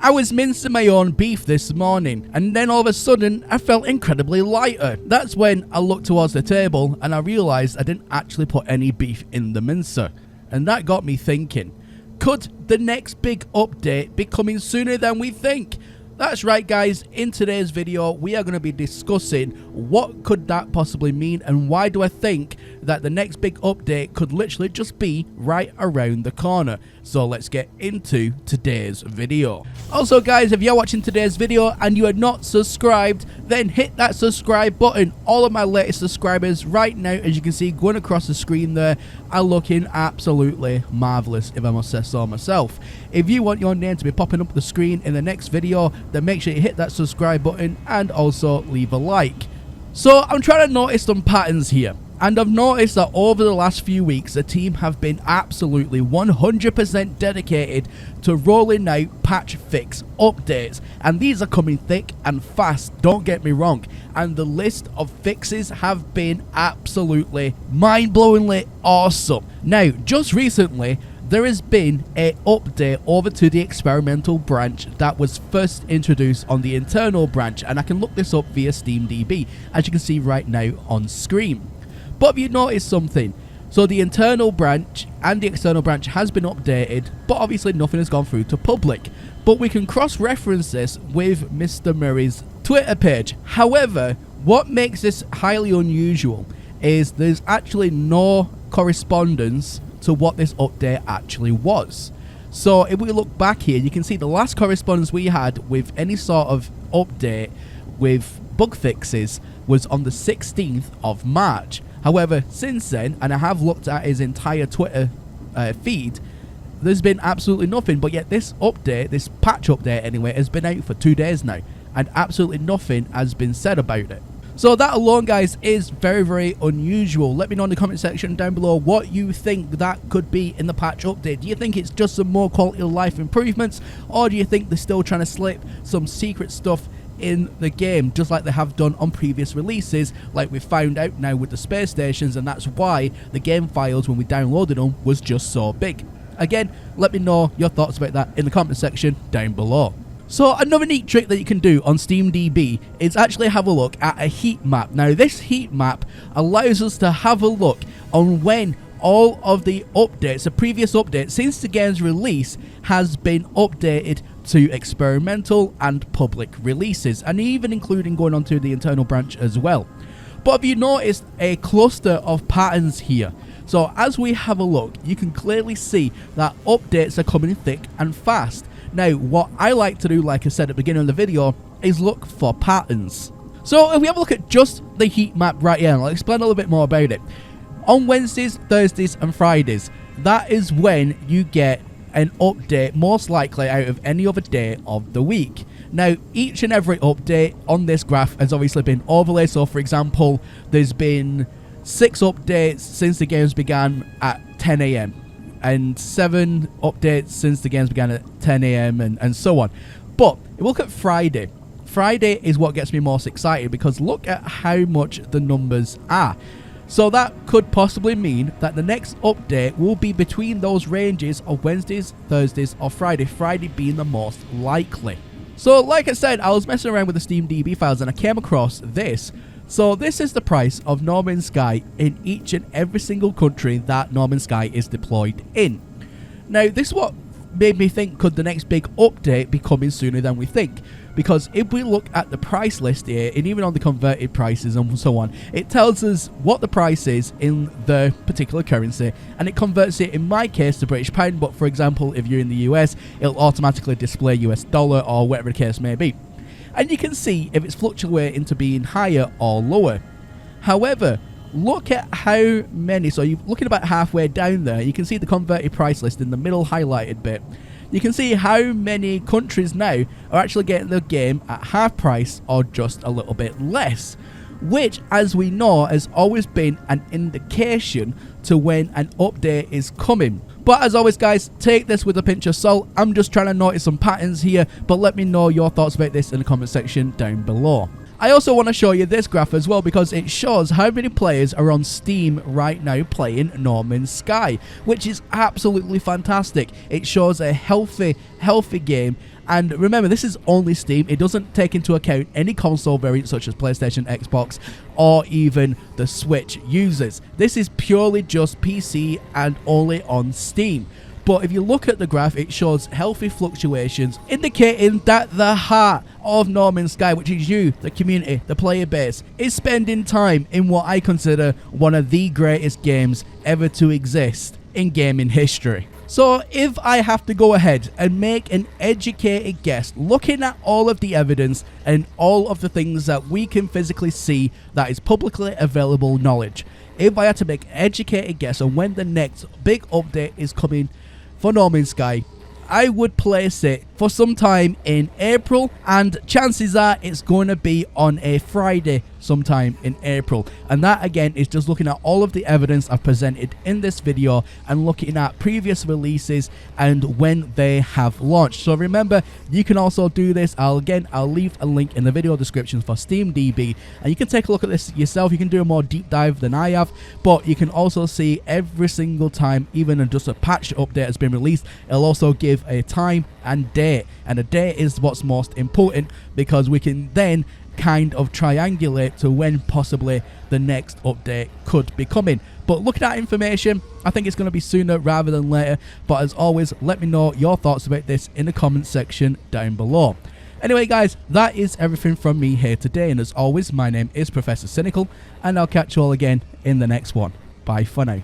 I was mincing my own beef this morning, and then all of a sudden I felt incredibly lighter. That's when I looked towards the table and I realised I didn't actually put any beef in the mincer. And that got me thinking, could the next big update be coming sooner than we think? That's right guys, in today's video we are going to be discussing what could that possibly mean and why do I think that the next big update could literally just be right around the corner. So let's get into today's video. Also guys, if you're watching today's video and you are not subscribed, then hit that subscribe button. All of my latest subscribers right now, as you can see going across the screen there, are looking absolutely marvellous, if I must say so myself. If you want your name to be popping up the screen in the next video, then make sure you hit that subscribe button and also leave a like. So I'm trying to notice some patterns here, and I've noticed that over the last few weeks the team have been absolutely 100% dedicated to rolling out patch fix updates, and these are coming thick and fast, don't get me wrong, and the list of fixes have been absolutely mind-blowingly awesome. Now just recently there has been an update over to the experimental branch that was first introduced on the internal branch, and I can look this up via SteamDB as you can see right now on screen. But have you noticed something? So the internal branch and the external branch has been updated, but obviously nothing has gone through to public. But we can cross-reference this with Mr. Murray's Twitter page. However, what makes this highly unusual is there's actually no correspondence to what this update actually was. So if we look back here, you can see the last correspondence we had with any sort of update with bug fixes was on the 16th of March. However, since then, and I have looked at his entire Twitter feed, there's been absolutely nothing. But yet this update, this patch update anyway, has been out for 2 days now, and absolutely nothing has been said about it. So that alone guys is very, very unusual. Let me know in the comment section down below what you think that could be in the patch update. Do you think it's just some more quality of life improvements, or do you think they're still trying to slip some secret stuff in the game, just like they have done on previous releases, like we found out now with the space stations, and that's why the game files when we downloaded them was just so big? Again, let me know your thoughts about that in the comment section down below. So another neat trick that you can do on SteamDB is actually have a look at a heat map. Now this heat map allows us to have a look on when all of the updates, the previous updates since the game's release, has been updated to experimental and public releases, and even including going on to the internal branch as well. But have you noticed a cluster of patterns here? So as we have a look, you can clearly see that updates are coming thick and fast. Now what I like to do, like I said at the beginning of the video, is look for patterns. So if we have a look at just the heat map right here, and I'll explain a little bit more about it. On Wednesdays, Thursdays and Fridays, that is when you get an update most likely out of any other day of the week. Now each and every update on this graph has obviously been overlaid. So for example, there's been 6 updates since the games began at 10 AM and 7 updates since the games began at 10 AM and so on. But if we look at Friday, Friday is what gets me most excited, because look at how much the numbers are. So that could possibly mean that the next update will be between those ranges of Wednesdays, Thursdays or Friday, Friday being the most likely. So like I said, I was messing around with the SteamDB files and I came across this. So this is the price of No Man's Sky in each and every single country that No Man's Sky is deployed in. Now this is what made me think, could the next big update be coming sooner than we think? Because if we look at the price list here, and even on the converted prices and so on, it tells us what the price is in the particular currency, and it converts it, in my case, to British pound. But for example, if you're in the US, it'll automatically display US dollar or whatever the case may be. And you can see if it's fluctuating to being higher or lower. However, look at how many, so you're looking about halfway down there, you can see the converted price list in the middle highlighted bit. You can see how many countries now are actually getting the game at half price or just a little bit less, which, as we know, has always been an indication to when an update is coming. But as always guys, take this with a pinch of salt. I'm just trying to notice some patterns here, but let me know your thoughts about this in the comment section down below. I also want to show you this graph as well, because it shows how many players are on Steam right now playing No Man's Sky, which is absolutely fantastic. It shows a healthy game, And remember, this is only Steam. It doesn't take into account any console variants such as PlayStation, Xbox, or even the Switch users. This is purely just PC and only on Steam. But if you look at the graph, it shows healthy fluctuations, indicating that the heart of No Man's Sky, which is you, the community, the player base, is spending time in what I consider one of the greatest games ever to exist in gaming history. So if I have to go ahead and make an educated guess, looking at all of the evidence and all of the things that we can physically see that is publicly available knowledge, if I had to make an educated guess on when the next big update is coming for No Man's Sky, I would place it for some time in April, and chances are it's going to be on a Friday sometime in April. And that again is just looking at all of the evidence I've presented in this video and looking at previous releases and when they have launched. So remember, you can also do this. I'll leave a link in the video description for SteamDB, and you can take a look at this yourself. You can do a more deep dive than I have, but you can also see every single time, even just a patch update has been released, it'll also give a time and date, and the date is what's most important, because we can then kind of triangulate to when possibly the next update could be coming. But looking at information, I think it's going to be sooner rather than later. But as always, let me know your thoughts about this in the comment section down below. Anyway guys, that is everything from me here today, and as always, my name is Professor Cynical, and I'll catch you all again in the next one. Bye for now.